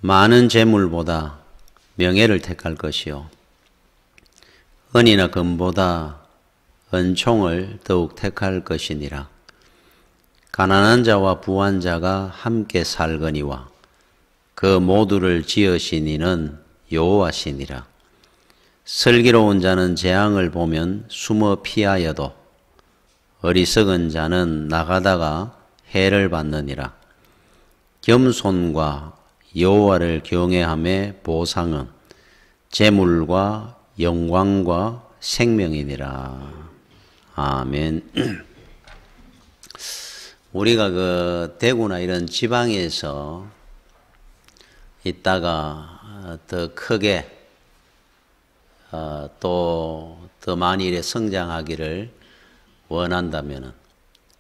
많은 재물보다 명예를 택할 것이요 은이나 금보다 은총을 더욱 택할 것이니라. 가난한 자와 부한 자가 함께 살거니와 그 모두를 지으신 이는 여호와시니라. 슬기로운 자는 재앙을 보면 숨어 피하여도 어리석은 자는 나가다가 해를 받느니라. 겸손과 여호와를 경외함의 보상은 재물과 영광과 생명이니라. 아멘. 우리가 그 대구나 이런 지방에서 있다가 더 크게 또 더 많이 이래 성장하기를 원한다면은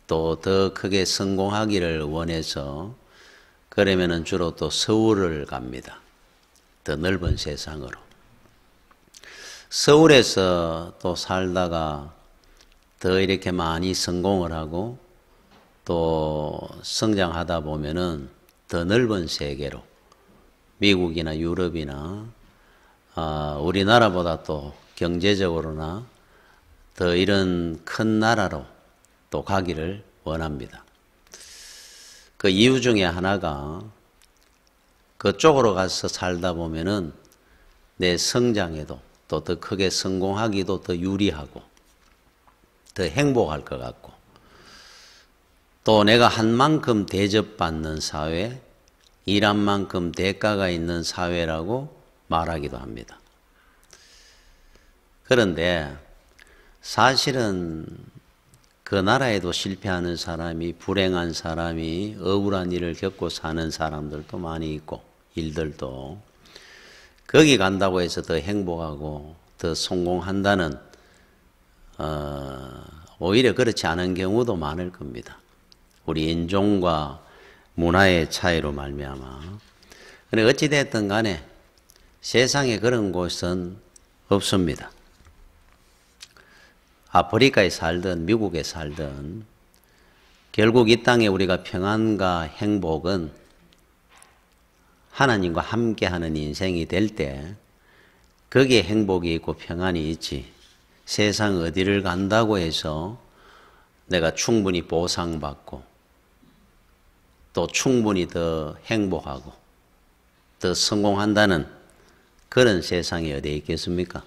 또 더 크게 성공하기를 원해서 그러면은 주로 또 서울을 갑니다. 더 넓은 세상으로. 서울에서 또 살다가 더 이렇게 많이 성공을 하고 또 성장하다 보면은 더 넓은 세계로 미국이나 유럽이나 우리나라보다 또 경제적으로나 더 이런 큰 나라로 또 가기를 원합니다. 그 이유 중에 하나가 그쪽으로 가서 살다 보면은 내 성장에도 또 더 크게 성공하기도 더 유리하고 더 행복할 것 같고 또 내가 한 만큼 대접받는 사회, 일한 만큼 대가가 있는 사회라고 말하기도 합니다. 그런데 사실은 그 나라에도 실패하는 사람이, 불행한 사람이, 억울한 일을 겪고 사는 사람들도 많이 있고, 일들도 거기 간다고 해서 더 행복하고 더 성공한다는 오히려 그렇지 않은 경우도 많을 겁니다. 우리 인종과 문화의 차이로 말미암아. 그런데 어찌됐든 간에 세상에 그런 곳은 없습니다. 아프리카에 살든 미국에 살든 결국 이 땅에 우리가 평안과 행복은 하나님과 함께하는 인생이 될 때 거기에 행복이 있고 평안이 있지. 세상 어디를 간다고 해서 내가 충분히 보상받고 또 충분히 더 행복하고 더 성공한다는 그런 세상이 어디에 있겠습니까?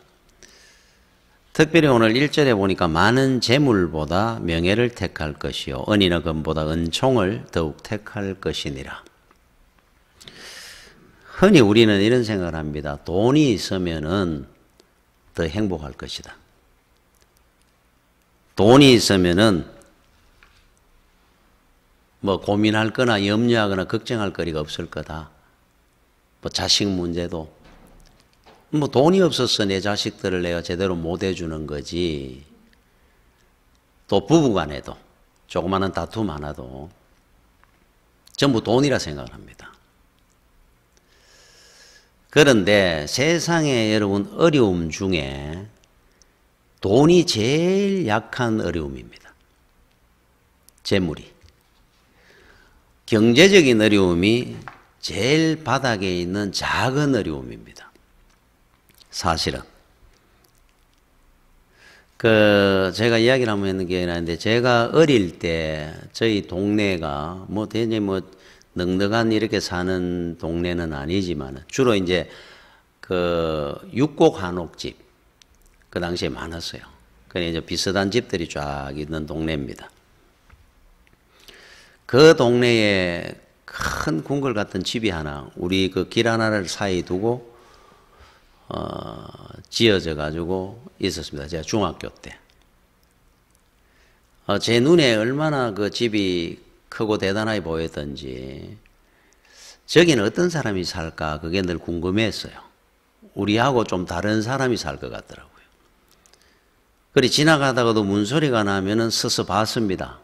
특별히 오늘 1절에 보니까 많은 재물보다 명예를 택할 것이요 은이나 금보다 은총을 더욱 택할 것이니라. 흔히 우리는 이런 생각을 합니다. 돈이 있으면은 더 행복할 것이다. 돈이 있으면은 뭐 고민할 거나 염려하거나 걱정할 거리가 없을 거다. 뭐 자식 문제도 뭐 돈이 없어서 내 자식들을 내가 제대로 못 해주는 거지. 또 부부간에도 조그마한 다툼 하나도 전부 돈이라 생각을 합니다. 그런데 세상에 여러분 어려움 중에 돈이 제일 약한 어려움입니다. 재물이. 경제적인 어려움이 제일 바닥에 있는 작은 어려움입니다. 사실은. 제가 이야기를 한번 했는 게 있는데, 제가 어릴 때 저희 동네가 대체 넉넉한 이렇게 사는 동네는 아니지만, 주로 이제 육곡 한옥집, 그 당시에 많았어요. 그래 이제 비슷한 집들이 쫙 있는 동네입니다. 그 동네에 큰 궁궐 같은 집이 하나, 우리 그 길 하나를 사이 두고 지어져 가지고 있었습니다. 제가 중학교 때. 제 눈에 얼마나 그 집이 크고 대단하게 보였던지, 저기는 어떤 사람이 살까 그게 늘 궁금했어요. 우리하고 좀 다른 사람이 살 것 같더라고요. 그리 지나가다가도 문소리가 나면은 서서 봤습니다.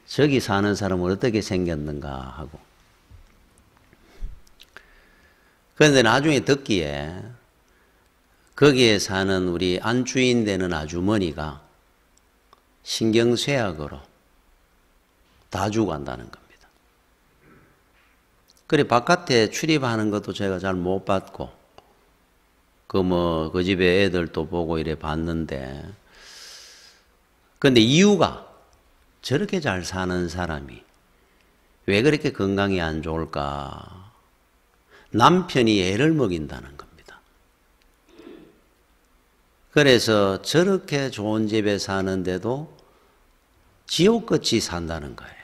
저기 사는 사람은 어떻게 생겼는가 하고. 그런데 나중에 듣기에 거기에 사는 우리 안주인 되는 아주머니가 신경쇠약으로 다 죽어간다는 겁니다. 그래, 바깥에 출입하는 것도 제가 잘 못 봤고, 그 집에 애들도 보고 이래 봤는데, 근데 이유가 저렇게 잘 사는 사람이 왜 그렇게 건강이 안 좋을까? 남편이 애를 먹인다는 겁니다. 그래서 저렇게 좋은 집에 사는데도 지옥같이 산다는 거예요.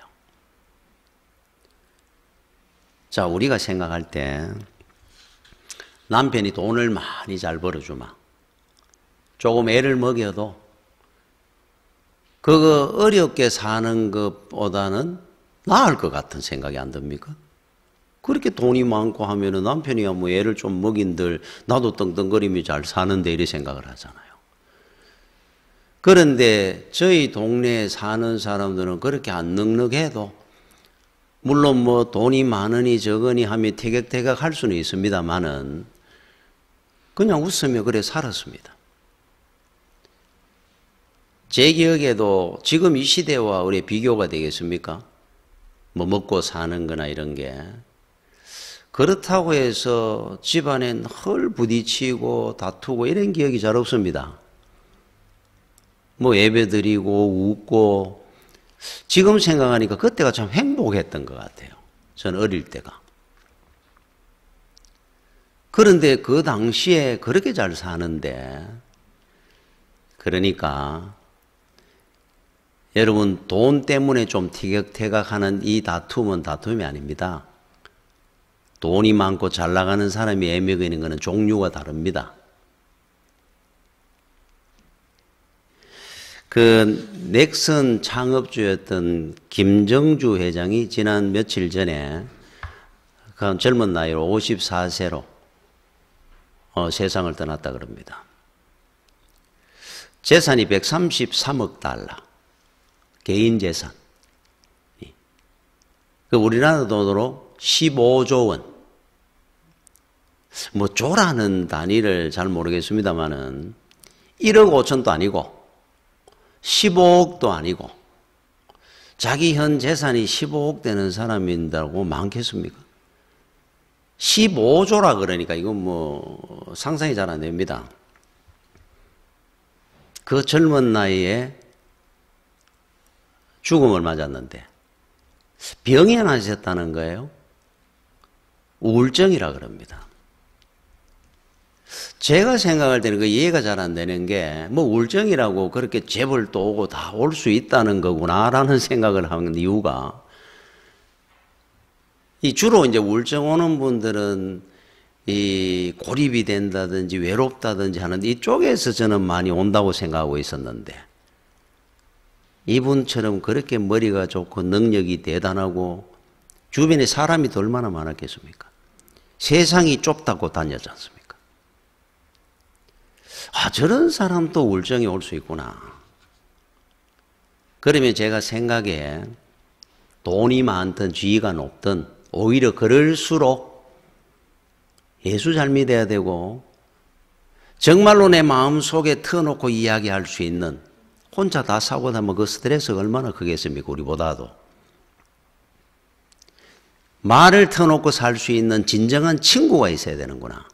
자, 우리가 생각할 때 남편이 돈을 많이 잘 벌어주마. 조금 애를 먹여도 그거 어렵게 사는 것보다는 나을 것 같은 생각이 안 듭니까? 그렇게 돈이 많고 하면은 남편이야 뭐 애를 좀 먹인들 나도 떵떵거리며 잘 사는데 이렇게 생각을 하잖아요. 그런데 저희 동네에 사는 사람들은 그렇게 안 넉넉해도 물론 뭐 돈이 많으니 적으니 하며 티격태격 할 수는 있습니다만은 그냥 웃으며 그래 살았습니다. 제 기억에도 지금 이 시대와 우리 비교가 되겠습니까? 뭐 먹고 사는 거나 이런 게. 그렇다고 해서 집안에 헐 부딪히고 다투고 이런 기억이 잘 없습니다. 뭐 예배 드리고 웃고 지금 생각하니까 그때가 참 행복했던 것 같아요. 전 어릴 때가. 그런데 그 당시에 그렇게 잘 사는데 그러니까 여러분 돈 때문에 좀 티격태격하는 이 다툼은 다툼이 아닙니다. 돈이 많고 잘 나가는 사람이 애 먹이는 것은 종류가 다릅니다. 그 넥슨 창업주였던 김정주 회장이 지난 며칠 전에 그 젊은 나이로 54세로 세상을 떠났다 그럽니다. 재산이 133억 달러. 개인 재산. 그 우리나라 돈으로 15조 원. 뭐 조라는 단위를 잘 모르겠습니다만은 1억 5천도 아니고 15억도 아니고 자기 현 재산이 15억 되는 사람인다고 많겠습니까? 15조라 그러니까 이건 뭐 상상이 잘 안 됩니다. 그 젊은 나이에 죽음을 맞았는데 병이 나셨다는 거예요. 우울증이라 그럽니다. 제가 생각할 때는 그 이해가 잘 안 되는 게 뭐 우울증이라고 그렇게 재벌도 오고 다 올 수 있다는 거구나라는 생각을 하는 이유가 이 주로 이제 우울증 오는 분들은 이 고립이 된다든지 외롭다든지 하는 이쪽에서 저는 많이 온다고 생각하고 있었는데 이분처럼 그렇게 머리가 좋고 능력이 대단하고 주변에 사람이 더 얼마나 많았겠습니까? 세상이 좁다고 다녔지 않습니까? 아, 저런 사람도 우울증이 올 수 있구나. 그러면 제가 생각에 돈이 많든 지위가 높든 오히려 그럴수록 예수 잘 믿어야 되고 정말로 내 마음속에 터놓고 이야기할 수 있는 혼자 다 사고 나면 그 스트레스가 얼마나 크겠습니까? 우리보다도. 말을 터놓고 살 수 있는 진정한 친구가 있어야 되는구나.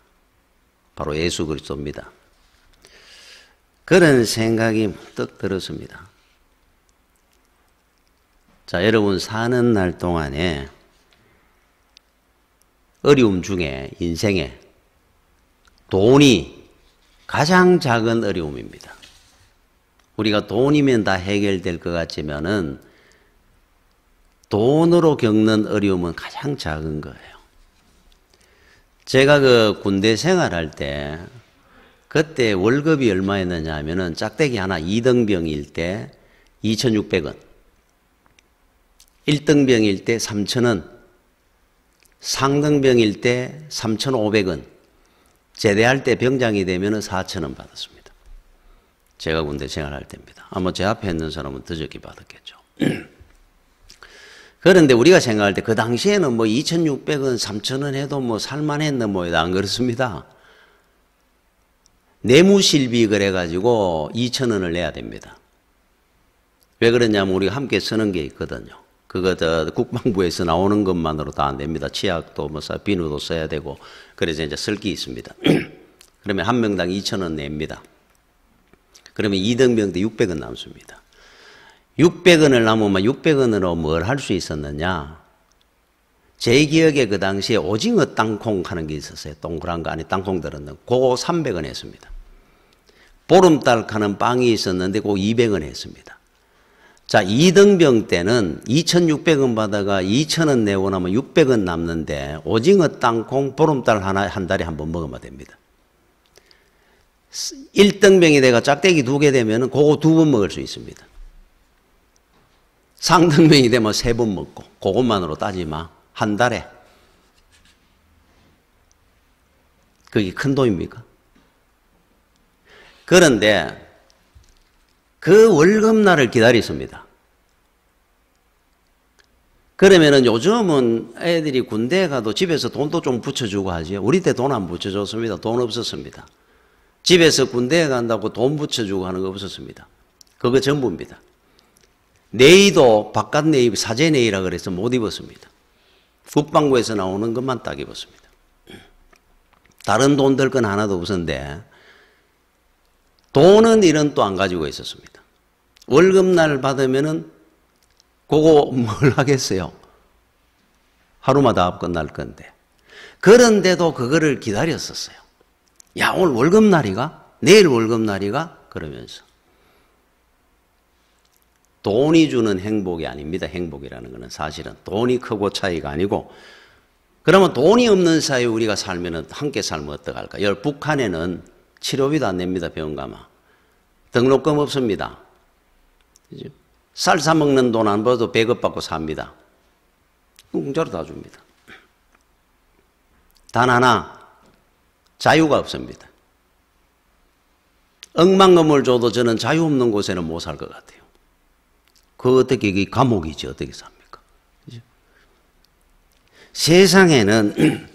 바로 예수 그리스도입니다. 그런 생각이 문득 들었습니다. 자, 여러분 사는 날 동안에 어려움 중에 인생에 돈이 가장 작은 어려움입니다. 우리가 돈이면 다 해결될 것 같지만은 돈으로 겪는 어려움은 가장 작은 거예요. 제가 그 군대 생활할 때 그때 월급이 얼마였느냐 하면은 짝대기 하나 2등병일 때 2,600원, 1등병일 때 3,000원, 상등병일 때 3,500원, 제대할 때 병장이 되면은 4,000원 받았습니다. 제가 군대 생활할 때입니다. 아마 제 앞에 있는 사람은 더 적게 받았겠죠. 그런데 우리가 생각할 때 그 당시에는 뭐 2,600원, 3,000원 해도 뭐 살만했나 뭐 안 그렇습니다. 내무실비 그래가지고 2,000원을 내야 됩니다. 왜 그러냐면 우리가 함께 쓰는 게 있거든요. 그거 국방부에서 나오는 것만으로 다 안 됩니다. 치약도 뭐 비누도 써야 되고 그래서 이제 쓸 게 있습니다. 그러면 한 명당 2,000원 냅니다. 그러면 2등병 때 600원 남습니다. 600원을 남으면 600원으로 뭘 할 수 있었느냐? 제 기억에 그 당시에 오징어 땅콩 하는 게 있었어요. 동그란 거 안에 땅콩 들었는 그거 300원 했습니다. 보름달 하는 빵이 있었는데 그거 200원 했습니다. 자, 2등병 때는 2,600원 받아가 2,000원 내고 나면 600원 남는데 오징어 땅콩 보름달 하나 한 달에 한 번 먹으면 됩니다. 1등병이 내가 짝대기 2개 되면 그거 2번 먹을 수 있습니다. 상등병이 되면 3번 먹고 그것만으로 따지마. 한 달에. 그게 큰 돈입니까? 그런데 그 월급날을 기다렸습니다. 그러면은 요즘은 애들이 군대에 가도 집에서 돈도 좀 붙여주고 하지. 우리 때 돈 안 붙여줬습니다. 돈 없었습니다. 집에서 군대에 간다고 돈 붙여주고 하는 거 없었습니다. 그거 전부입니다. 내의도 바깥 내의, 사제 내의라 그래서 못 입었습니다. 국방부에서 나오는 것만 딱 입었습니다. 다른 돈 들 건 하나도 없었는데 돈은 이런 또 안 가지고 있었습니다. 월급날 받으면은 그거 뭘 하겠어요? 하루마다 끝날 건데. 그런데도 그거를 기다렸었어요. 야, 오늘 월급날이가? 내일 월급날이가? 그러면서. 돈이 주는 행복이 아닙니다. 행복이라는 것은 사실은 돈이 크고 차이가 아니고 그러면 돈이 없는 사이에 우리가 살면 함께 살면 어떡할까? 북한에는 치료비도 안 냅니다. 병원 가면. 등록금 없습니다. 쌀 사 먹는 돈 안 벌어도 100억 받고 삽니다. 공짜로 다 줍니다. 단 하나 자유가 없습니다. 억만 건물 줘도 저는 자유 없는 곳에는 못 살 것 같아요. 그 어떻게 이게 감옥이지 어떻게 삽니까? 그죠? 세상에는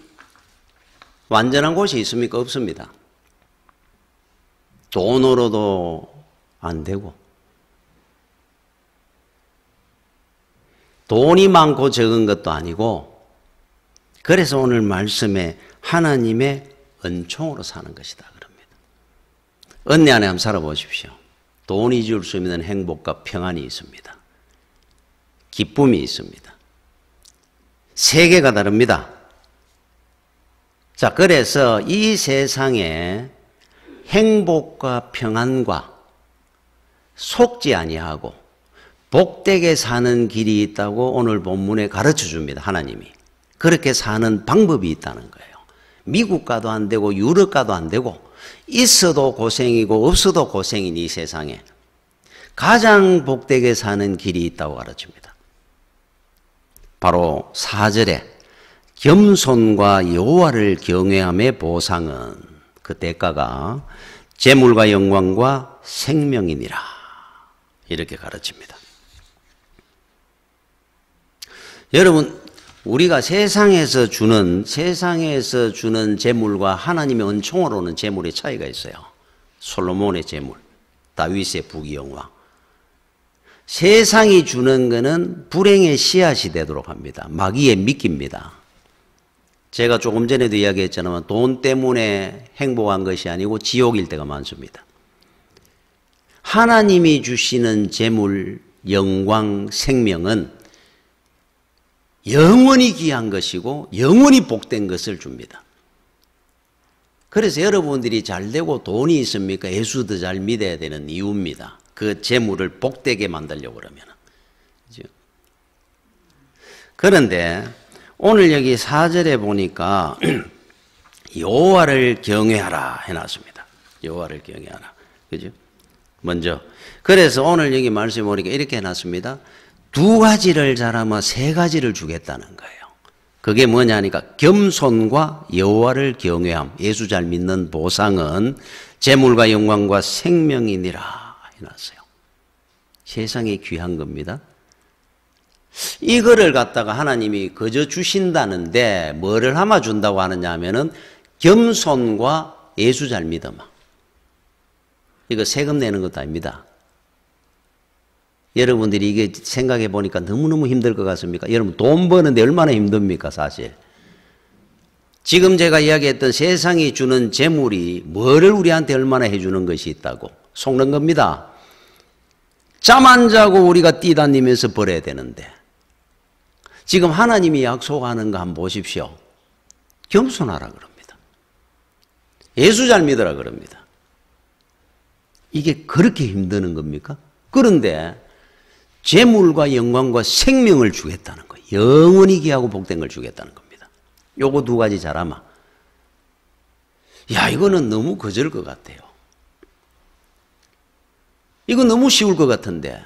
완전한 곳이 있습니까? 없습니다. 돈으로도 안 되고 돈이 많고 적은 것도 아니고 그래서 오늘 말씀에 하나님의 은총으로 사는 것이다 그럽니다. 은혜 안에 한번 살아보십시오. 돈이 줄 수 있는 행복과 평안이 있습니다. 기쁨이 있습니다. 세계가 다릅니다. 자, 그래서 이 세상에 행복과 평안과 속지 아니하고 복되게 사는 길이 있다고 오늘 본문에 가르쳐 줍니다. 하나님이. 그렇게 사는 방법이 있다는 거예요. 미국 가도 안 되고 유럽 가도 안 되고 있어도 고생이고 없어도 고생인 이 세상에 가장 복되게 사는 길이 있다고 가르칩니다. 바로 4절에 겸손과 여호와를 경외함의 보상은 그 대가가 재물과 영광과 생명이니라 이렇게 가르칩니다. 여러분 우리가 세상에서 주는 재물과 하나님의 은총으로 오는 재물의 차이가 있어요. 솔로몬의 재물, 다윗의 부귀영화. 세상이 주는 것은 불행의 씨앗이 되도록 합니다. 마귀의 미끼입니다. 제가 조금 전에도 이야기했잖아요. 돈 때문에 행복한 것이 아니고 지옥일 때가 많습니다. 하나님이 주시는 재물, 영광, 생명은 영원히 귀한 것이고 영원히 복된 것을 줍니다. 그래서 여러분들이 잘 되고 돈이 있습니까? 예수도 잘 믿어야 되는 이유입니다. 그 재물을 복되게 만들려고 그러면. 그런데 오늘 여기 4절에 보니까 여호와를 경외하라 해놨습니다. 여호와를 경외하라. 그죠? 먼저. 그래서 오늘 여기 말씀해 보니까 이렇게 해놨습니다. 2가지를 잘하면 3가지를 주겠다는 거예요. 그게 뭐냐니까 겸손과 여호와를 경외함. 예수 잘 믿는 보상은 재물과 영광과 생명이니라 해놨어요. 세상에 귀한 겁니다. 이거를 갖다가 하나님이 그저 주신다는데 뭐를 하마 준다고 하느냐 하면은 겸손과 예수 잘 믿음아. 이거 세금 내는 것도 아닙니다. 여러분들이 이게 생각해 보니까 너무너무 힘들 것 같습니까? 여러분 돈 버는데 얼마나 힘듭니까 사실. 지금 제가 이야기했던 세상이 주는 재물이 뭐를 우리한테 얼마나 해주는 것이 있다고 속는 겁니다. 잠 안 자고 우리가 뛰다니면서 벌어야 되는데 지금 하나님이 약속하는 거 한번 보십시오. 겸손하라 그럽니다. 예수 잘 믿으라 그럽니다. 이게 그렇게 힘드는 겁니까? 그런데 재물과 영광과 생명을 주겠다는 거예요. 영원히 귀하고 복된 걸 주겠다는 겁니다. 요거 두 가지 잘하마. 야, 이거는 너무 거절 것 같아요. 이거 너무 쉬울 것 같은데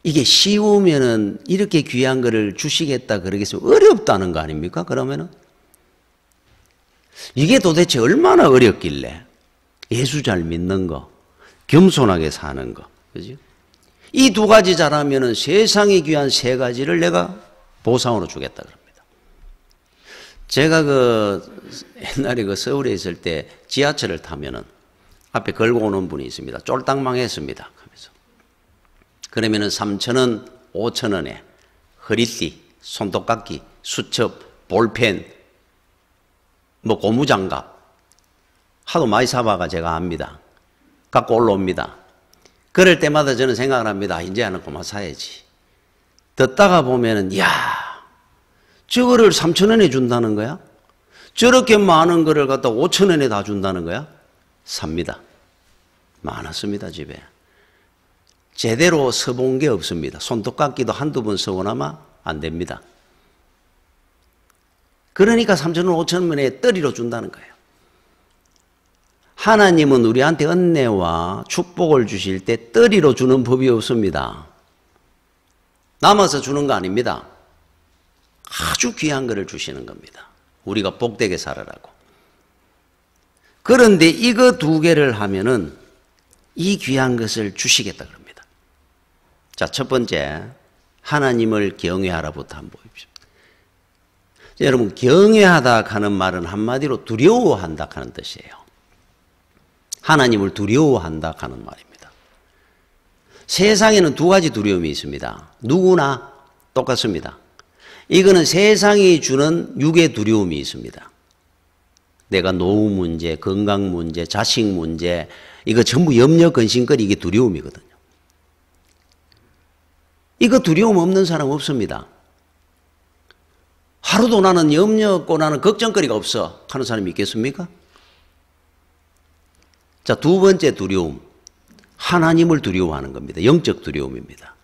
이게 쉬우면은 이렇게 귀한 거를 주시겠다 그러겠어요. 어렵다는 거 아닙니까? 그러면은 이게 도대체 얼마나 어렵길래 예수 잘 믿는 거, 겸손하게 사는 거, 그죠? 이 두 가지 잘하면은 세상에 귀한 세 가지를 내가 보상으로 주겠다 그럽니다. 제가 옛날에 서울에 있을 때 지하철을 타면은 앞에 걸고 오는 분이 있습니다. 쫄딱 망했습니다. 하면서. 그러면은 3,000원, 5,000원에 허리띠, 손톱깎이, 수첩, 볼펜, 뭐 고무장갑 하도 많이 사봐가 제가 압니다. 갖고 올라옵니다. 그럴 때마다 저는 생각을 합니다. 이제 하나 그만 사야지. 듣다가 보면은 야, 저거를 3,000원에 준다는 거야? 저렇게 많은 거를 갖다 5,000원에 다 준다는 거야? 삽니다. 많았습니다, 집에. 제대로 써본 게 없습니다. 손톱깎이도 한두 번 써보나마 안 됩니다. 그러니까 3,000원, 5,000원에 떨이로 준다는 거예요. 하나님은 우리한테 은혜와 축복을 주실 때 떨이로 주는 법이 없습니다. 남아서 주는 거 아닙니다. 아주 귀한 거를 주시는 겁니다. 우리가 복되게 살아라고. 그런데 이거 두 개를 하면은 이 귀한 것을 주시겠다 그럽니다. 자, 첫 번째, 하나님을 경외하라부터 한번 보십시오. 여러분, 경외하다 하는 말은 한마디로 두려워한다 하는 뜻이에요. 하나님을 두려워한다 하는 말입니다. 세상에는 두 가지 두려움이 있습니다. 누구나 똑같습니다. 이거는 세상이 주는 육의 두려움이 있습니다. 내가 노후 문제, 건강 문제, 자식 문제, 이거 전부 염려, 근심거리, 이게 두려움이거든요. 이거 두려움 없는 사람 없습니다. 하루도 나는 염려 없고 나는 걱정거리가 없어 하는 사람이 있겠습니까? 자, 두 번째 두려움. 하나님을 두려워하는 겁니다. 영적 두려움입니다.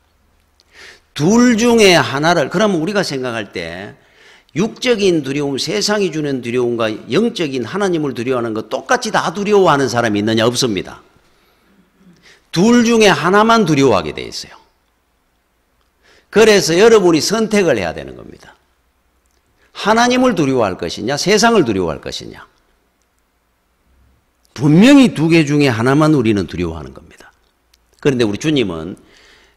둘 중에 하나를, 그러면 우리가 생각할 때 육적인 두려움, 세상이 주는 두려움과 영적인 하나님을 두려워하는 거 똑같이 다 두려워하는 사람이 있느냐? 없습니다. 둘 중에 하나만 두려워하게 돼 있어요. 그래서 여러분이 선택을 해야 되는 겁니다. 하나님을 두려워할 것이냐, 세상을 두려워할 것이냐. 분명히 두 개 중에 하나만 우리는 두려워하는 겁니다. 그런데 우리 주님은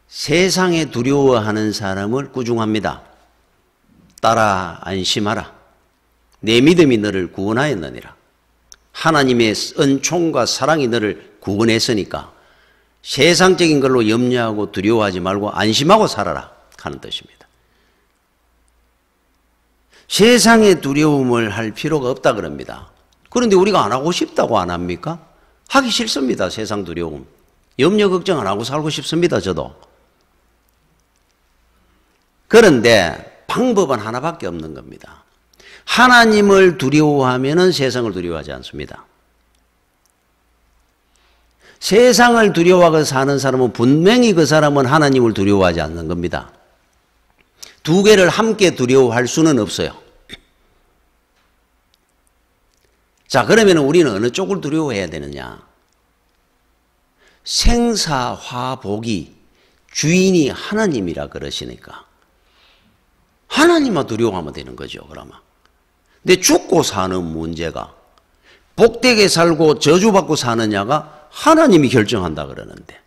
세상에 두려워하는 사람을 꾸중합니다. 따라 안심하라. 내 믿음이 너를 구원하였느니라. 하나님의 은총과 사랑이 너를 구원했으니까 세상적인 걸로 염려하고 두려워하지 말고 안심하고 살아라 하는 뜻입니다. 세상의 두려움을 할 필요가 없다 그럽니다. 그런데 우리가 안 하고 싶다고 안 합니까? 하기 싫습니다. 세상 두려움. 염려 걱정 안 하고 살고 싶습니다. 저도. 그런데 방법은 하나밖에 없는 겁니다. 하나님을 두려워하면 세상을 두려워하지 않습니다. 세상을 두려워하고 사는 사람은 분명히 그 사람은 하나님을 두려워하지 않는 겁니다. 두 개를 함께 두려워할 수는 없어요. 자, 그러면 우리는 어느 쪽을 두려워해야 되느냐? 생사화복이 주인이 하나님이라 그러시니까 하나님만 두려워하면 되는 거죠. 그러면 근데 죽고 사는 문제가 복되게 살고 저주받고 사느냐가 하나님이 결정한다 그러는데,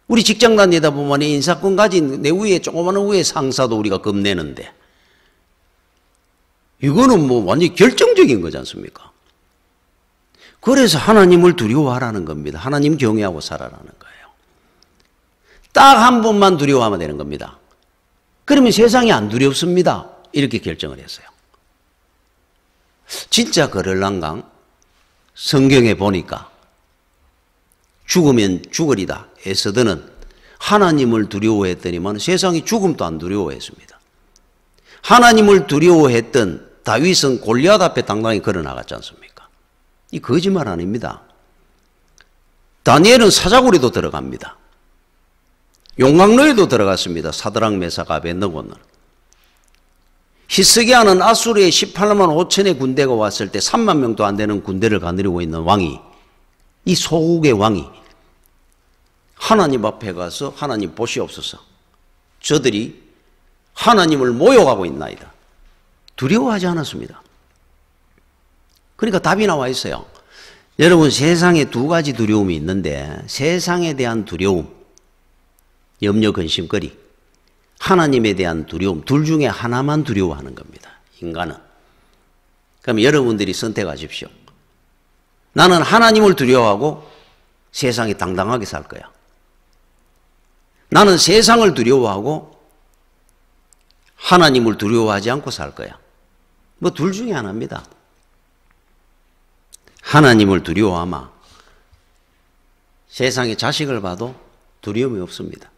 우리 직장 다니다 보면 인사권 가진 내 위에 조그마한 위에 상사도 우리가 겁내는데 이거는 뭐 완전히 결정적인 거지 않습니까? 그래서 하나님을 두려워하라는 겁니다. 하나님 경외하고 살아라는 거예요. 딱 한 분만 두려워하면 되는 겁니다. 그러면 세상이 안 두렵습니다. 이렇게 결정을 했어요. 진짜 그럴랑강? 성경에 보니까 죽으면 죽으리다 에스더는 하나님을 두려워했더니만 세상이 죽음도 안 두려워했습니다. 하나님을 두려워했던 다윗은 골리앗 앞에 당당히 걸어 나갔지 않습니까? 이 거짓말 아닙니다. 다니엘은 사자굴에도 들어갑니다. 용광로에도 들어갔습니다. 사드락 메삭 아벳느고는. 히스기야는 아수르의 18만 5천의 군대가 왔을 때 3만 명도 안 되는 군대를 거느리고 있는 왕이, 이 소국의 왕이 하나님 앞에 가서 하나님 보시옵소서, 저들이 하나님을 모욕하고 있나이다. 두려워하지 않았습니다. 그러니까 답이 나와 있어요. 여러분, 세상에 두 가지 두려움이 있는데 세상에 대한 두려움, 염려, 근심거리, 하나님에 대한 두려움, 둘 중에 하나만 두려워하는 겁니다. 인간은. 그럼 여러분들이 선택하십시오. 나는 하나님을 두려워하고 세상에 당당하게 살 거야. 나는 세상을 두려워하고 하나님을 두려워하지 않고 살 거야. 뭐 둘 중에 하나입니다. 하나님을 두려워하마 세상에 자식을 봐도 두려움이 없습니다.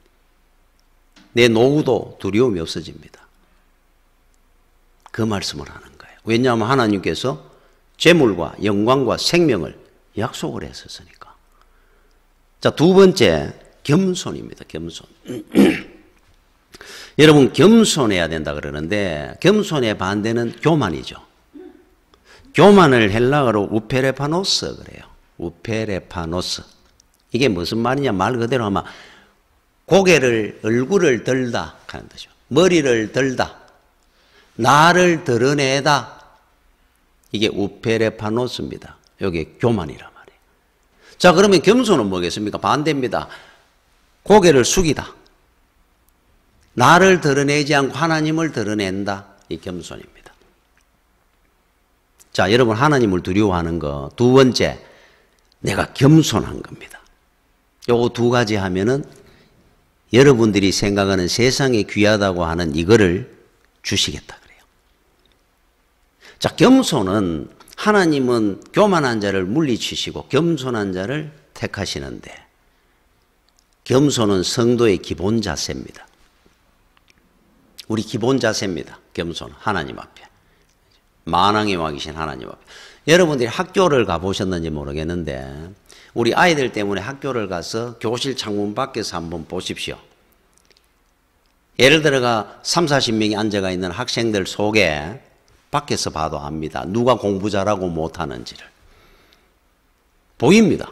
내 노후도 두려움이 없어집니다. 그 말씀을 하는 거예요. 왜냐하면 하나님께서 재물과 영광과 생명을 약속을 했었으니까. 자, 두 번째, 겸손입니다. 겸손. 여러분, 겸손해야 된다 그러는데 겸손의 반대는 교만이죠. 교만을 헬라어로 우페레파노스 그래요. 우페레파노스. 이게 무슨 말이냐, 말 그대로 하면 얼굴을 들다 하는 뜻이죠. 머리를 들다, 나를 드러내다. 이게 우페레파노스입니다. 이게 교만이란 말이에요. 자, 그러면 겸손은 뭐겠습니까? 반대입니다. 고개를 숙이다, 나를 드러내지 않고 하나님을 드러낸다. 이 겸손입니다. 자, 여러분, 하나님을 두려워하는 거 두 번째, 내가 겸손한 겁니다. 요거 두 가지 하면은 여러분들이 생각하는 세상에 귀하다고 하는 이거를 주시겠다 그래요. 자, 겸손은 하나님은 교만한 자를 물리치시고 겸손한 자를 택하시는데 겸손은 성도의 기본 자세입니다. 우리 기본 자세입니다. 겸손은 하나님 앞에. 만왕의 왕이신 하나님 앞에. 여러분들이 학교를 가보셨는지 모르겠는데 우리 아이들 때문에 학교를 가서 교실 창문 밖에서 한번 보십시오. 예를 들어가 30, 40명이 앉아가 있는 학생들 속에 밖에서 봐도 압니다. 누가 공부 잘하고 못하는지를. 보입니다.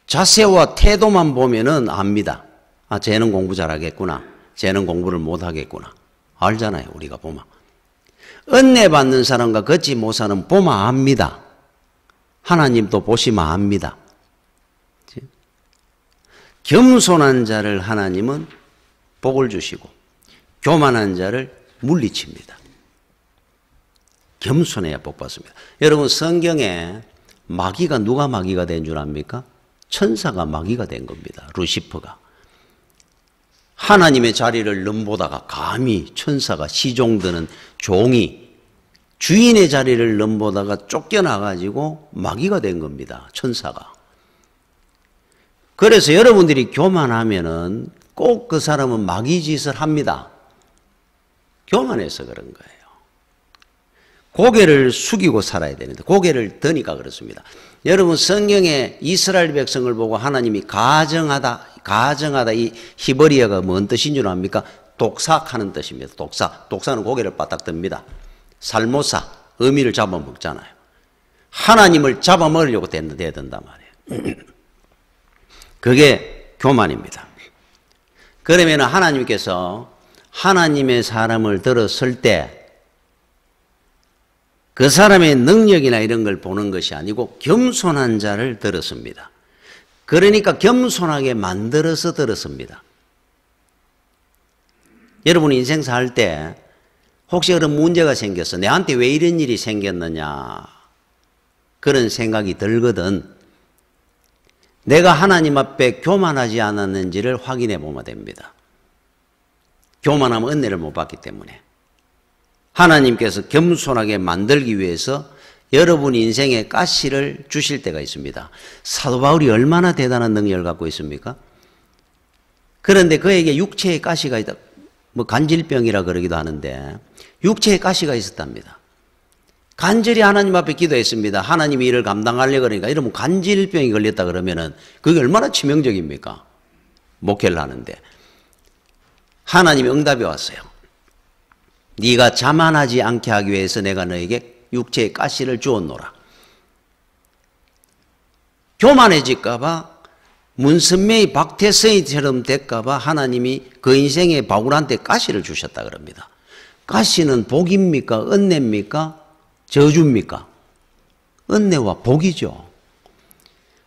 자세와 태도만 보면은 압니다. 아, 쟤는 공부 잘하겠구나. 쟤는 공부를 못하겠구나. 알잖아요, 우리가 보면. 은혜 받는 사람과 걷지 못하는 보면 압니다. 하나님도 보시면 압니다. 겸손한 자를 하나님은 복을 주시고 교만한 자를 물리칩니다. 겸손해야 복 받습니다. 여러분, 성경에 마귀가 누가 마귀가 된 줄 압니까? 천사가 마귀가 된 겁니다. 루시퍼가. 하나님의 자리를 넘보다가 감히 천사가 시종드는 종이 주인의 자리를 넘보다가 쫓겨나가지고 마귀가 된 겁니다. 천사가. 그래서 여러분들이 교만하면은 꼭 그 사람은 마귀 짓을 합니다. 교만해서 그런 거예요. 고개를 숙이고 살아야 되는데 고개를 드니까 그렇습니다. 여러분, 성경에 이스라엘 백성을 보고 하나님이 가정하다 이 히브리어가 뭔 뜻인 줄 압니까? 독삭하는 뜻입니다. 독사는 고개를 바닥 듭니다. 살모사, 어미를 잡아먹잖아요. 하나님을 잡아먹으려고 대든단 말이에요. 그게 교만입니다. 그러면 하나님께서 하나님의 사람을 들었을 때 그 사람의 능력이나 이런 걸 보는 것이 아니고 겸손한 자를 들었습니다. 그러니까 겸손하게 만들어서 들었습니다. 여러분, 인생 살 때 혹시 그런 문제가 생겼어. 내한테 왜 이런 일이 생겼느냐. 그런 생각이 들거든. 내가 하나님 앞에 교만하지 않았는지를 확인해 보면 됩니다. 교만하면 은혜를 못 받기 때문에. 하나님께서 겸손하게 만들기 위해서 여러분 인생에 가시를 주실 때가 있습니다. 사도 바울이 얼마나 대단한 능력을 갖고 있습니까? 그런데 그에게 육체의 가시가 있다. 뭐 간질병이라 그러기도 하는데 육체의 가시가 있었답니다. 간절히 하나님 앞에 기도했습니다. 하나님이 이를 감당하려고 그러니까 이러면 간질병이 걸렸다 그러면은 그게 얼마나 치명적입니까? 목회를 하는데. 하나님이 응답이 왔어요. 네가 자만하지 않게 하기 위해서 내가 너에게 육체의 가시를 주었노라. 교만해질까 봐 문선명이 박태성이처럼 될까 봐 하나님이 그 인생의 바울한테 가시를 주셨다 그럽니다. 가시는 복입니까? 은혜입니까? 저주입니까? 은혜와 복이죠.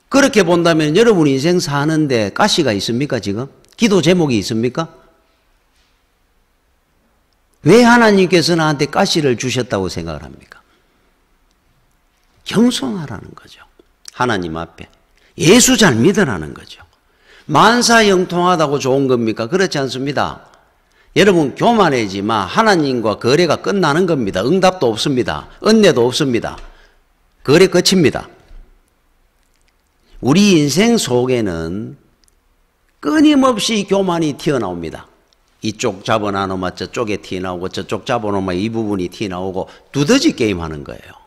그렇게 본다면 여러분 인생 사는데 가시가 있습니까 지금? 기도 제목이 있습니까? 왜 하나님께서 나한테 가시를 주셨다고 생각을 합니까? 겸손하라는 거죠. 하나님 앞에. 예수 잘 믿으라는 거죠. 만사형통하다고 좋은 겁니까? 그렇지 않습니다. 여러분 교만해지만 하나님과 거래가 끝나는 겁니다. 응답도 없습니다. 은혜도 없습니다. 거래 끝입니다. 우리 인생 속에는 끊임없이 교만이 튀어나옵니다. 이쪽 잡아놔놓으면 저쪽에 튀어나오고 저쪽 잡아놓으면 이 부분이 튀어나오고 두더지 게임하는 거예요.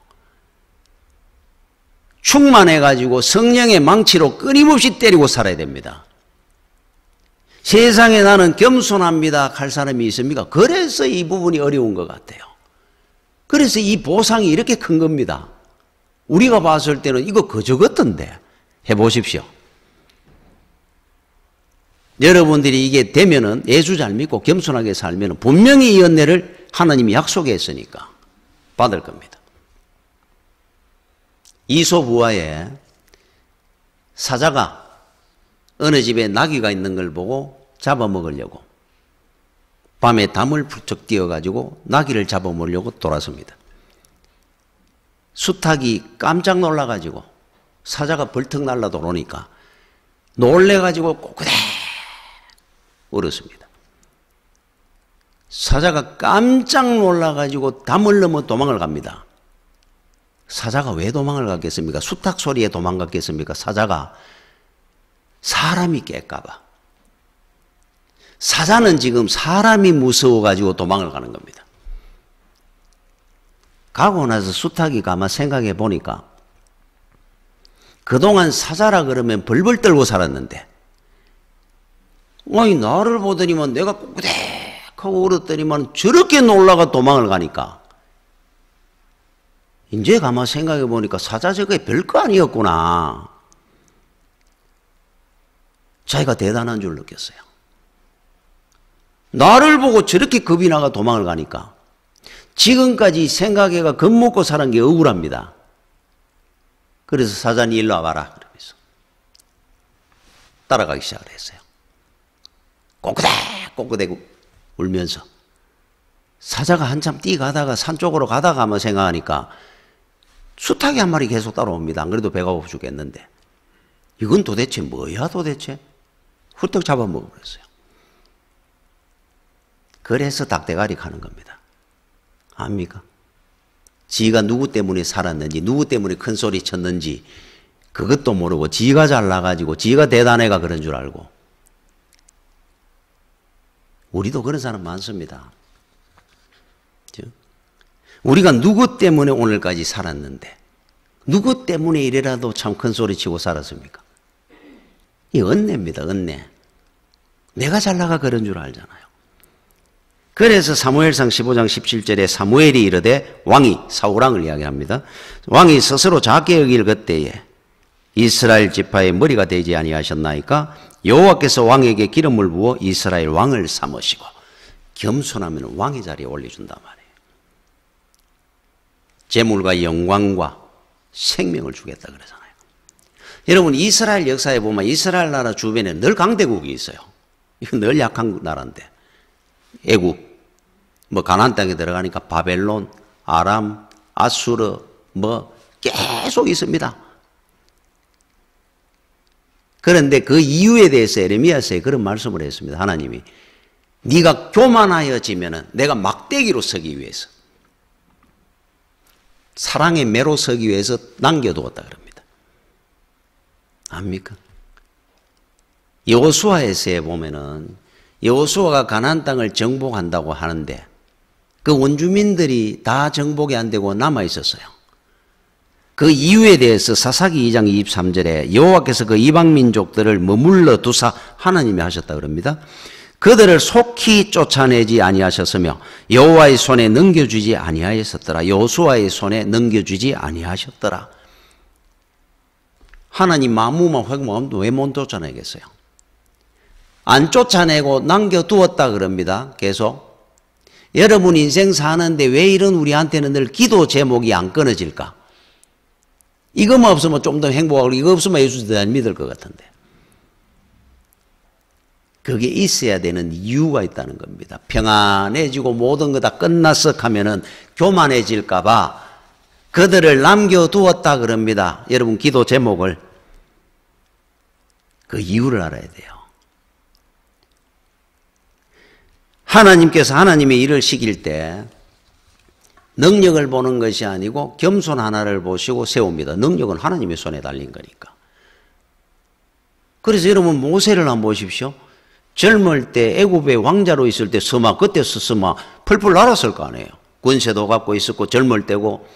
충만해가지고 성령의 망치로 끊임없이 때리고 살아야 됩니다. 세상에 나는 겸손합니다 할 사람이 있습니까? 그래서 이 부분이 어려운 것 같아요. 그래서 이 보상이 이렇게 큰 겁니다. 우리가 봤을 때는 이거 그저 같던데 해보십시오. 여러분들이 이게 되면은 예수 잘 믿고 겸손하게 살면은 분명히 이 은혜를 하나님이 약속했으니까 받을 겁니다. 이솝우화에 사자가 어느 집에 나귀가 있는 걸 보고 잡아먹으려고 밤에 담을 부쩍 띄어가지고 나귀를 잡아먹으려고 돌아섭니다. 수탉이 깜짝 놀라가지고 사자가 벌떡 날라 들어오니까 놀래가지고 꼬꾸대 울었습니다. 사자가 깜짝 놀라가지고 담을 넘어 도망을 갑니다. 사자가 왜 도망을 갔겠습니까? 수탉 소리에 도망갔겠습니까? 사자가 사람이 깰까봐. 사자는 지금 사람이 무서워가지고 도망을 가는 겁니다. 가고 나서 수탉이 가만 생각해 보니까 그동안 사자라 그러면 벌벌 떨고 살았는데 아니 나를 보더니만 내가 꼬꾸대하고 울었더니만 저렇게 놀라가 도망을 가니까 이제 가만 생각해 보니까 사자 저게 별거 아니었구나. 자기가 대단한 줄 느꼈어요. 나를 보고 저렇게 겁이 나가 도망을 가니까 지금까지 생각해가 겁먹고 살은 게 억울합니다. 그래서 사자니 일로 와봐라 그러면서 따라가기 시작을 했어요. 꼬꾸대고 울면서 사자가 한참 뛰가다가 산 쪽으로 가다가 한번 생각하니까 수탉이 한 마리 계속 따라옵니다. 안 그래도 배가 고파 죽겠는데 이건 도대체 뭐야 도대체? 훌떡 잡아먹어버렸어요. 그래서 닭대가리 가는 겁니다. 압니까? 지가 누구 때문에 살았는지 누구 때문에 큰 소리 쳤는지 그것도 모르고 지가 잘나가지고 지가 대단해가 그런 줄 알고 우리도 그런 사람 많습니다. 우리가 누구 때문에 오늘까지 살았는데 누구 때문에 이래라도 참 큰 소리 치고 살았습니까? 이 은혜입니다. 은혜. 내가 잘나가 그런 줄 알잖아요. 그래서 사무엘상 15장 17절에 사무엘이 이르되 왕이 사울왕을 이야기합니다. 왕이 스스로 작게 여길 그때에 이스라엘 지파의 머리가 되지 아니하셨나이까 여호와께서 왕에게 기름을 부어 이스라엘 왕을 삼으시고 겸손하면 왕의 자리에 올려준단 말이에요. 재물과 영광과 생명을 주겠다 그러잖아요. 여러분 이스라엘 역사에 보면 이스라엘 나라 주변에 늘 강대국이 있어요. 이건 늘 약한 나라인데 애국 뭐 가나안 땅에 들어가니까 바벨론, 아람, 아수르 뭐 계속 있습니다. 그런데 그 이유에 대해서 에레미야서에 그런 말씀을 했습니다. 하나님이 네가 교만하여지면은 내가 막대기로 서기 위해서, 사랑의 매로 서기 위해서 남겨두었다 그럽니다. 압니까? 여호수아에서에 보면은 여호수아가 가나안 땅을 정복한다고 하는데 그 원주민들이 다 정복이 안 되고 남아 있었어요. 그 이유에 대해서 사사기 2장 23절에 여호와께서 그 이방 민족들을 머물러 두사, 하나님이 하셨다 그럽니다. 그들을 속히 쫓아내지 아니하셨으며 여호와의 손에 넘겨주지 아니하였더라. 여호수아의 손에 넘겨주지 아니하셨더라. 하나님 마음만 회개하면 왜 못 쫓아내겠어요? 안 쫓아내고 남겨두었다 그럽니다. 계속. 여러분 인생 사는데 왜 이런 우리한테는 늘 기도 제목이 안 끊어질까? 이것만 없으면 좀 더 행복하고 이거 없으면 예수 안 믿을 것 같은데. 그게 있어야 되는 이유가 있다는 겁니다. 평안해지고 모든 거 다 끝났어 하면은 교만해질까 봐 그들을 남겨두었다 그럽니다. 여러분 기도 제목을, 그 이유를 알아야 돼요. 하나님께서 하나님의 일을 시킬 때 능력을 보는 것이 아니고 겸손 하나를 보시고 세웁니다. 능력은 하나님의 손에 달린 거니까. 그래서 여러분 모세를 한번 보십시오. 젊을 때 애굽의 왕자로 있을 때 서마, 그때 서마 펄펄 날았을 거 아니에요. 권세도 갖고 있었고 젊을 때고.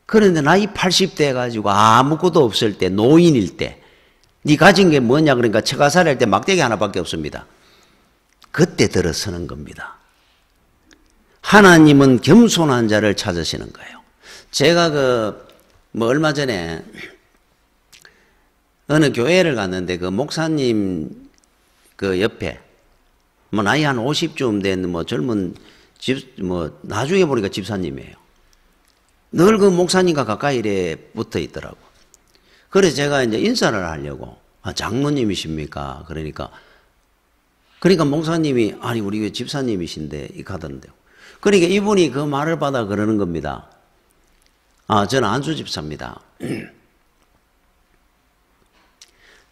그런데 나이 80대 가지고 아무것도 없을 때, 노인일 때, 네 가진 게 뭐냐 그러니까 처가살이 할 때 막대기 하나밖에 없습니다. 그때 들어서는 겁니다. 하나님은 겸손한 자를 찾으시는 거예요. 제가 얼마 전에 어느 교회를 갔는데 그 목사님 그 옆에 나이 한 50쯤 된 젊은 나중에 보니까 집사님이에요. 늘 그 목사님과 가까이 이래 붙어 있더라고. 그래서 제가 이제 인사를 하려고, 장로님이십니까? 그러니까 목사님이, 아니 우리 왜 집사님이신데 이렇게 하던데요. 그러니까 이분이 그 말을 받아 그러는 겁니다. 저는 안수 집사입니다.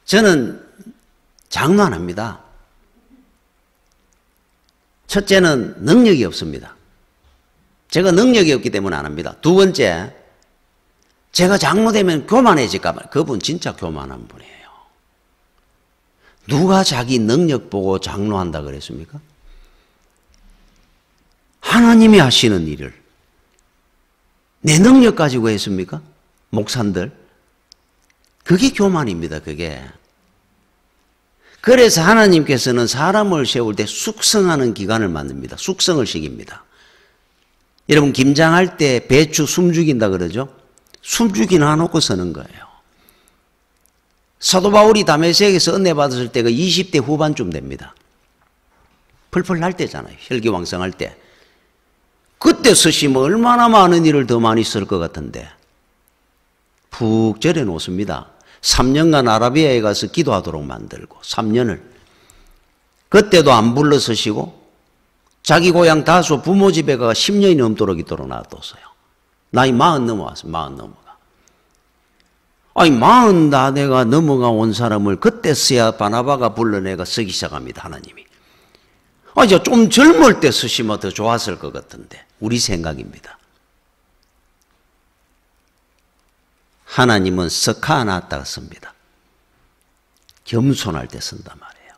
저는 장로 안 합니다. 첫째는 능력이 없습니다. 제가 능력이 없기 때문에 안 합니다. 두 번째, 제가 장로 되면 교만해질까 봐. 그분 진짜 교만한 분이에요. 누가 자기 능력 보고 장로한다 그랬습니까? 하나님이 하시는 일을 내 능력 가지고 했습니까? 목사들. 그게 교만입니다. 그게. 그래서 하나님께서는 사람을 세울 때 숙성하는 기간을 만듭니다. 숙성을 시킵니다. 여러분 김장할 때 배추 숨 죽인다 그러죠? 숨 죽이나 놓고 서는 거예요. 사도 바울이 다메섹에서 은혜 받았을 때가 20대 후반쯤 됩니다. 펄펄 날 때잖아요. 혈기왕성할 때. 그때 서시면 얼마나 많은 일을 더 많이 쓸 것 같은데 푹 절여 놓습니다. 3년간 아라비아에 가서 기도하도록 만들고 3년을. 그때도 안 불러 서시고 자기 고향 다소 부모 집에 가 10년이 넘도록 있도록 놔뒀어요. 나이 40 넘어왔어요. 40 넘어가. 아니 40 다 내가 넘어가 온 사람을 그때서야 바나바가 불러내가 쓰기 시작합니다. 하나님이. 이제 좀 젊을 때 쓰시면 더 좋았을 것 같은데 우리 생각입니다. 하나님은 석하나다가 씁니다. 겸손할 때 쓴단 말이에요.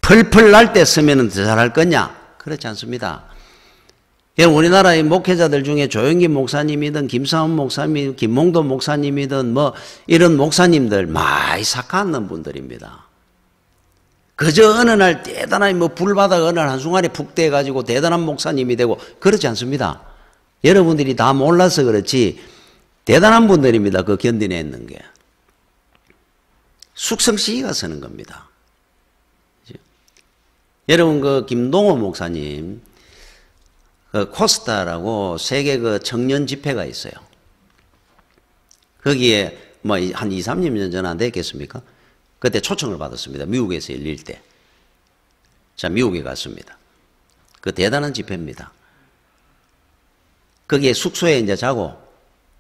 펄펄 날 때 쓰면 더 잘할 거냐? 그렇지 않습니다. 우리나라의 목회자들 중에 조영기 목사님이든 김사원 목사님이든 김몽도 목사님이든 이런 목사님들 많이 석한 분들입니다. 그저 어느 날 대단한 불바다가 어느 날 한순간에 푹 떼가지고 대단한 목사님이 되고 그렇지 않습니다. 여러분들이 다 몰라서 그렇지 대단한 분들입니다. 그 견디내는 게. 숙성 시기가 서는 겁니다. 여러분 그 김동호 목사님 그 코스타라고 세계 그 청년 집회가 있어요. 거기에 한 2, 30년 전 안 됐겠습니까? 그때 초청을 받았습니다. 미국에서 열릴 때. 자, 미국에 갔습니다. 그 대단한 집회입니다. 거기에 숙소에 이제 자고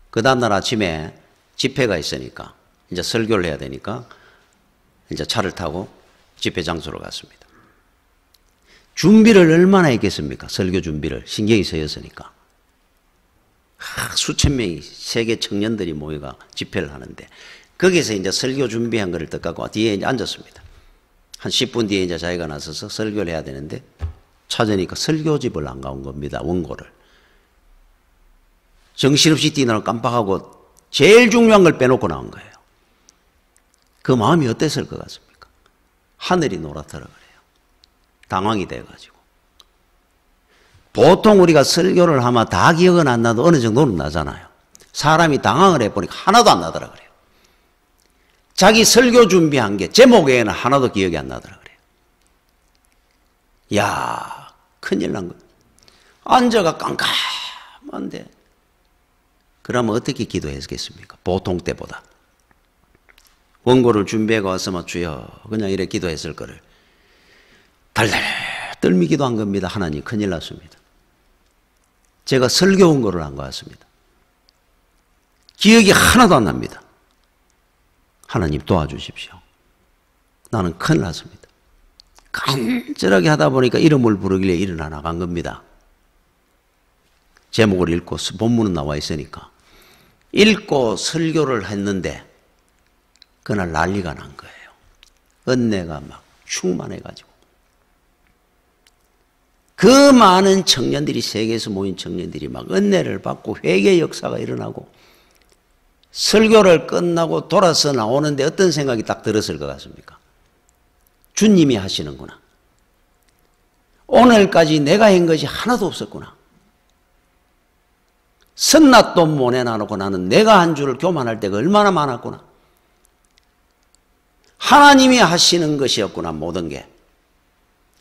그 다음날 아침에 집회가 있으니까 이제 설교를 해야 되니까 이제 차를 타고 집회 장소로 갔습니다. 준비를 얼마나 했겠습니까? 설교 준비를. 신경이 쓰였으니까. 수천 명이 세계 청년들이 모여가 집회를 하는데 거기서 이제 설교 준비한 거를 딱 갖고 뒤에 이제 앉았습니다. 한 10분 뒤에 이제 자기가 나서서 설교를 해야 되는데 찾으니까 설교집을 안 가온 겁니다. 원고를. 정신없이 뛰느라 깜빡하고 제일 중요한 걸 빼놓고 나온 거예요. 그 마음이 어땠을 것 같습니까? 하늘이 노랗더라 그래요. 당황이 돼가지고. 보통 우리가 설교를 하면 다 기억은 안 나도 어느 정도는 나잖아요. 사람이 당황을 해보니까 하나도 안 나더라 그래요. 자기 설교 준비한 게 제목 외에는 하나도 기억이 안 나더라 그래요. 이야, 큰일 난 거예요. 앉아가 깜깜한데 그러면 어떻게 기도했겠습니까? 보통 때보다. 원고를 준비하고 왔으면 주여 그냥 이렇게 기도했을 거를 달달 떨미 기도한 겁니다. 하나님 큰일 났습니다. 제가 설교 원고를 안 가왔습니다. 기억이 하나도 안 납니다. 하나님 도와주십시오. 나는 큰일 났습니다. 간절하게 하다 보니까 이름을 부르길래 일어나 나간 겁니다. 제목을 읽고 본문은 나와 있으니까. 읽고 설교를 했는데 그날 난리가 난 거예요. 은혜가 막 충만해가지고. 그 많은 청년들이 세계에서 모인 청년들이 막 은혜를 받고 회개의 역사가 일어나고 설교를 끝나고 돌아서 나오는데 어떤 생각이 딱 들었을 것 같습니까? 주님이 하시는구나. 오늘까지 내가 한 것이 하나도 없었구나. 선낫도 못 내놔놓고 나는 내가 한 줄을 교만할 때가 얼마나 많았구나. 하나님이 하시는 것이었구나 모든 게.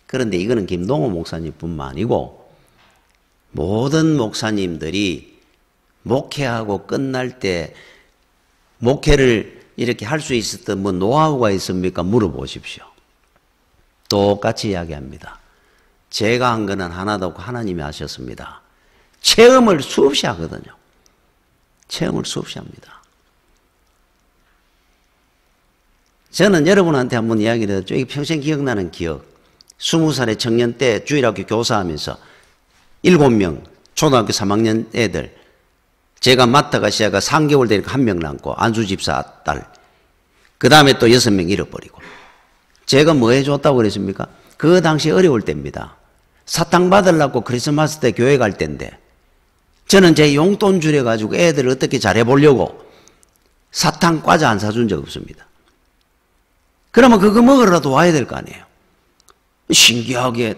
그런데 이거는 김동호 목사님뿐만 아니고 모든 목사님들이 목회하고 끝날 때 목회를 이렇게 할 수 있었던 뭐 노하우가 있습니까? 물어보십시오. 똑같이 이야기합니다. 제가 한 거는 하나도 없고 하나님이 하셨습니다. 체험을 수없이 하거든요. 체험을 수없이 합니다. 저는 여러분한테 한번 이야기를 했죠. 이게 평생 기억나는 기억. 20살의 청년 때 주일학교 교사하면서 7명 초등학교 3학년 애들 제가 맡아가 시작가 3개월 되니까 1명 남고 안수 집사 딸 그 다음에 또 6명 잃어버리고 제가 뭐 해줬다고 그랬습니까? 그 당시 어려울 때입니다. 사탕 받으려고 크리스마스 때 교회 갈 때인데 저는 제 용돈 줄여가지고 애들을 어떻게 잘해보려고 사탕 과자 안 사준 적 없습니다. 그러면 그거 먹으러라도 와야 될 거 아니에요. 신기하게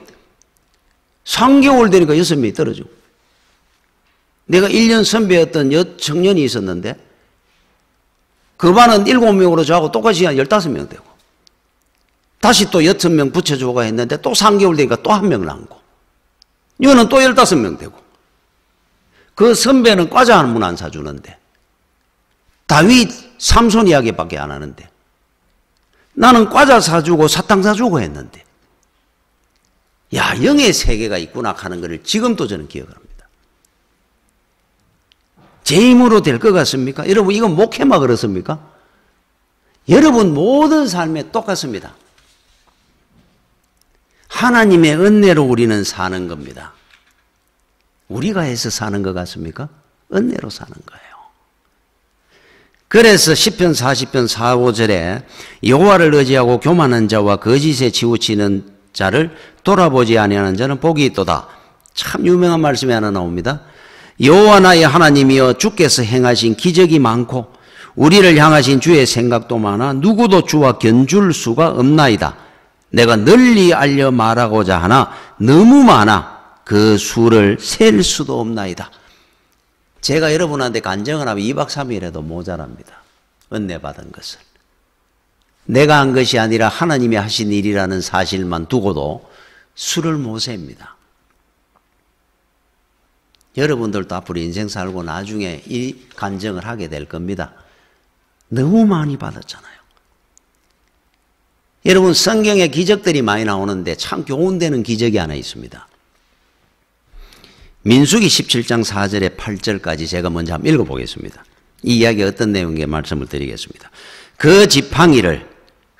3개월 되니까 6명이 떨어지고 내가 1년 선배였던 청년이 있었는데 그 반은 7명으로 저하고 똑같이 한 15명 되고 다시 또 6명 붙여주고 했는데 또 3개월 되니까 또 1명 남고 이거는 또 15명 되고 그 선배는 과자 한 문 안 사주는데 다윗 삼손 이야기밖에 안 하는데 나는 과자 사주고 사탕 사주고 했는데 야 영의 세계가 있구나 하는 것을 지금도 저는 기억합니다. 제 힘으로 될 것 같습니까? 여러분 이건 목회만 그렇습니까? 여러분 모든 삶에 똑같습니다. 하나님의 은혜로 우리는 사는 겁니다. 우리가 해서 사는 것 같습니까? 은혜로 사는 거예요. 그래서 시편 40편 4, 5절에 여호와를 의지하고 교만한 자와 거짓에 치우치는 자를 돌아보지 아니하는 자는 복이 있도다. 참 유명한 말씀이 하나 나옵니다. 여호와 나의 하나님이여 주께서 행하신 기적이 많고 우리를 향하신 주의 생각도 많아 누구도 주와 견줄 수가 없나이다. 내가 널리 알려 말하고자 하나 너무 많아 그 수를 셀 수도 없나이다. 제가 여러분한테 간증을 하면 2박 3일에도 모자랍니다. 은혜 받은 것을. 내가 한 것이 아니라 하나님이 하신 일이라는 사실만 두고도 수를 못 셉니다. 여러분들도 앞으로 인생 살고 나중에 이 간증을 하게 될 겁니다. 너무 많이 받았잖아요. 여러분 성경에 기적들이 많이 나오는데 참 교훈되는 기적이 하나 있습니다. 민수기 17장 4절에 8절까지 제가 먼저 한번 읽어보겠습니다. 이 이야기 어떤 내용의 말씀을 드리겠습니다. 그 지팡이를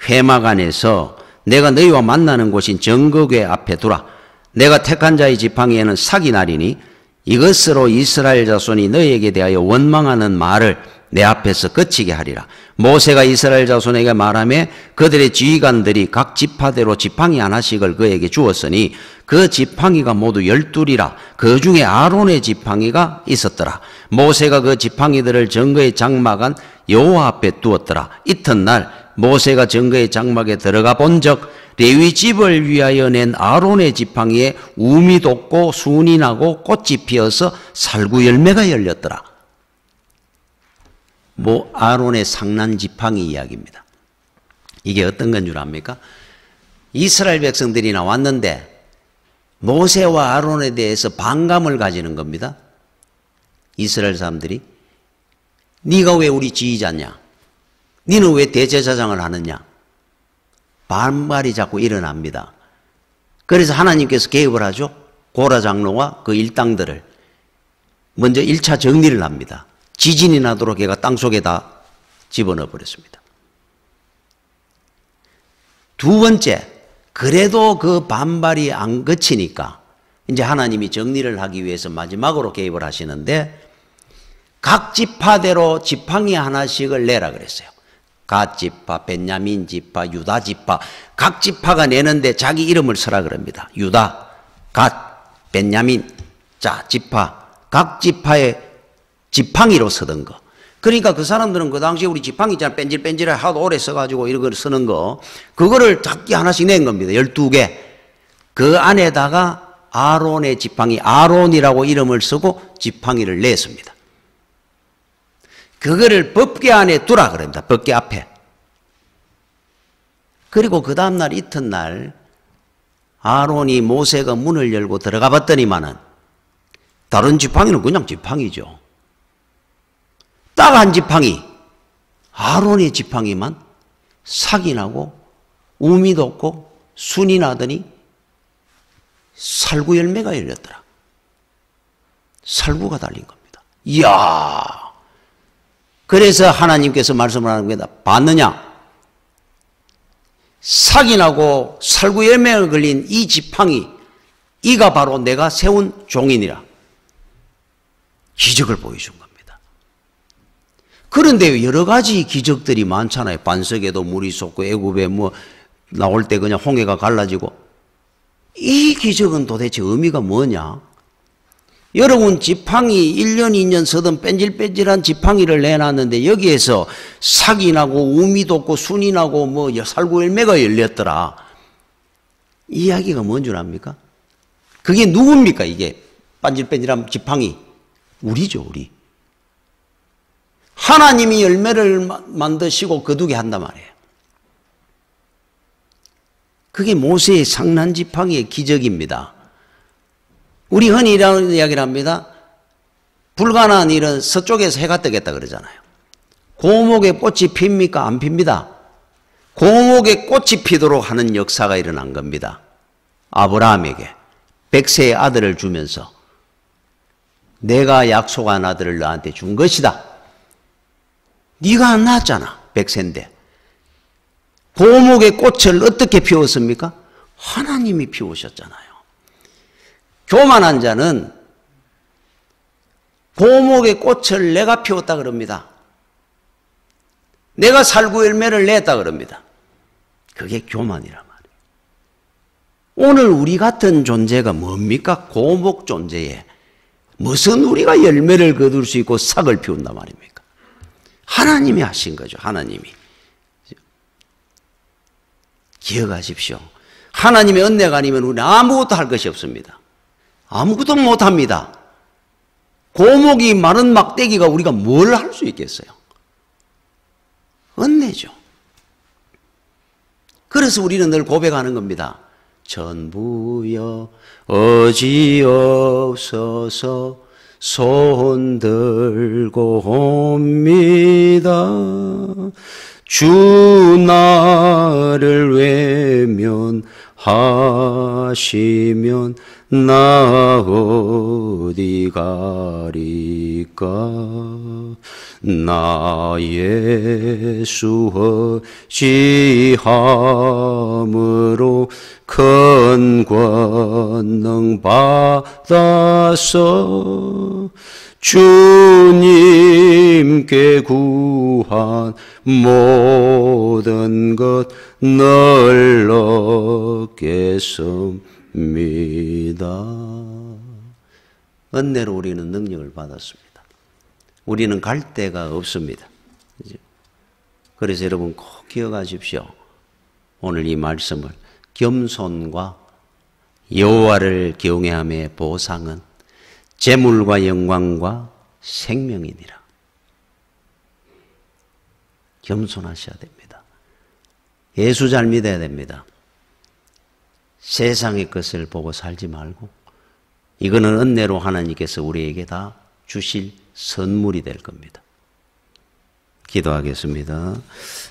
회막 안에서 내가 너희와 만나는 곳인 정거궤 앞에 두라. 내가 택한 자의 지팡이에는 삭이 나리니 이것으로 이스라엘 자손이 너희에게 대하여 원망하는 말을 내 앞에서 그치게 하리라. 모세가 이스라엘 자손에게 말하며 그들의 지휘관들이 각 지파대로 지팡이 하나씩을 그에게 주었으니 그 지팡이가 모두 12이라. 그 중에 아론의 지팡이가 있었더라. 모세가 그 지팡이들을 정거의 장막 안 여호와 앞에 두었더라. 이튿날 모세가 정거의 장막에 들어가 본즉 레위 집을 위하여 낸 아론의 지팡이에 움이 돋고 순이 나고 꽃이 피어서 살구 열매가 열렸더라. 아론의 상난 지팡이 이야기입니다. 이게 어떤 건 줄 압니까? 이스라엘 백성들이 나왔는데 모세와 아론에 대해서 반감을 가지는 겁니다. 이스라엘 사람들이 네가 왜 우리 지휘자냐? 너는 왜 대제사장을 하느냐? 반발이 자꾸 일어납니다. 그래서 하나님께서 개입을 하죠. 고라 장로와 그 일당들을 먼저 1차 정리를 합니다. 지진이 나도록 걔가 땅속에 다 집어넣어 버렸습니다. 두 번째, 그래도 그 반발이 안 그치니까 이제 하나님이 정리를 하기 위해서 마지막으로 개입을 하시는데 각 지파대로 지팡이 하나씩을 내라 그랬어요. 갓 지파, 벤야민 지파, 유다 지파, 각 지파가 내는데 자기 이름을 써라 그럽니다. 유다, 갓, 벤야민, 자, 지파, 각 지파의 지팡이로 쓰던 거. 그러니까 그 사람들은 그 당시에 우리 지팡이 있잖아. 뺀질뺀질해 하도 오래 써가지고 이런 걸 쓰는 거. 그거를 작게 하나씩 낸 겁니다. 12개. 그 안에다가 아론의 지팡이, 아론이라고 이름을 쓰고 지팡이를 냈습니다. 그거를 법궤 안에 두라 그럽니다. 법궤 앞에. 그리고 그 다음날 이튿날 아론이 모세가 문을 열고 들어가 봤더니만은 다른 지팡이는 그냥 지팡이죠. 딱 한 지팡이, 아론의 지팡이만 삭이 나고 움이 돋고 순이 나더니 살구 열매가 열렸더라. 살구가 달린 겁니다. 이야! 그래서 하나님께서 말씀을 하는 겁니다. 봤느냐? 삭이 나고 살구 열매가 걸린 이 지팡이, 이가 바로 내가 세운 종이니라. 기적을 보여준 겁니다. 그런데 여러 가지 기적들이 많잖아요. 반석에도 물이 솟고 애굽에 뭐 나올 때 그냥 홍해가 갈라지고. 이 기적은 도대체 의미가 뭐냐? 여러분 지팡이 1년 2년 쓰던 뺀질뺀질한 지팡이를 내놨는데 여기에서 삭이 나고 움이 돋고 순이 나고 뭐 살구 열매가 열렸더라. 이 이야기가 뭔 줄 압니까? 그게 누굽니까? 이게 뺀질뺀질한 지팡이. 우리죠, 우리. 하나님이 열매를 만드시고 거두게 한단 말이에요. 그게 모세의 상난 지팡이의 기적입니다. 우리 흔히 이런 이야기를 합니다. 불가능한 일은 서쪽에서 해가 뜨겠다 그러잖아요. 고목에 꽃이 핍니까? 안 핍니다. 고목에 꽃이 피도록 하는 역사가 일어난 겁니다. 아브라함에게 100세의 아들을 주면서 내가 약속한 아들을 너한테 준 것이다. 네가 안 낳았잖아. 100세인데. 고목의 꽃을 어떻게 피웠습니까? 하나님이 피우셨잖아요. 교만한 자는 고목의 꽃을 내가 피웠다 그럽니다. 내가 살구 열매를 냈다 그럽니다. 그게 교만이란 말이에요. 오늘 우리 같은 존재가 뭡니까? 고목 존재에 무슨 우리가 열매를 거둘 수 있고 싹을 피운단 말입니까? 하나님이 하신 거죠. 하나님이. 기억하십시오. 하나님의 은혜가 아니면 우리는 아무것도 할 것이 없습니다. 아무것도 못합니다. 고목이 마른 막대기가 우리가 뭘 할 수 있겠어요? 은혜죠. 그래서 우리는 늘 고백하는 겁니다. 전부여 어지없어서 손 들고 옵니다. 주 나를 외면하시면 나 어디 가리까. 나 예수 어찌함으로 큰 권능 받아서 주님께 구한 모든 것 늘 얻겠습니다. 은혜로 우리는 능력을 받았습니다. 우리는 갈 데가 없습니다. 그래서 여러분 꼭 기억하십시오. 오늘 이 말씀을 겸손과 여호와를 경외함의 보상은 재물과 영광과 생명이니라. 겸손하셔야 됩니다. 예수 잘 믿어야 됩니다. 세상의 것을 보고 살지 말고 이거는 은혜로 하나님께서 우리에게 다 주실 선물이 될 겁니다. 기도하겠습니다.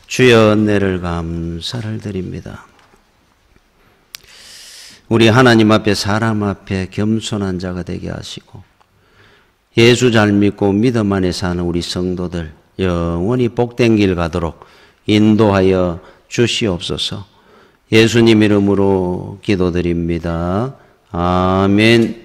주여 은혜를 감사를 드립니다. 우리 하나님 앞에 사람 앞에 겸손한 자가 되게 하시고 예수 잘 믿고 믿음 안에 사는 우리 성도들 영원히 복된 길 가도록 인도하여 주시옵소서. 예수님 이름으로 기도드립니다. 아멘.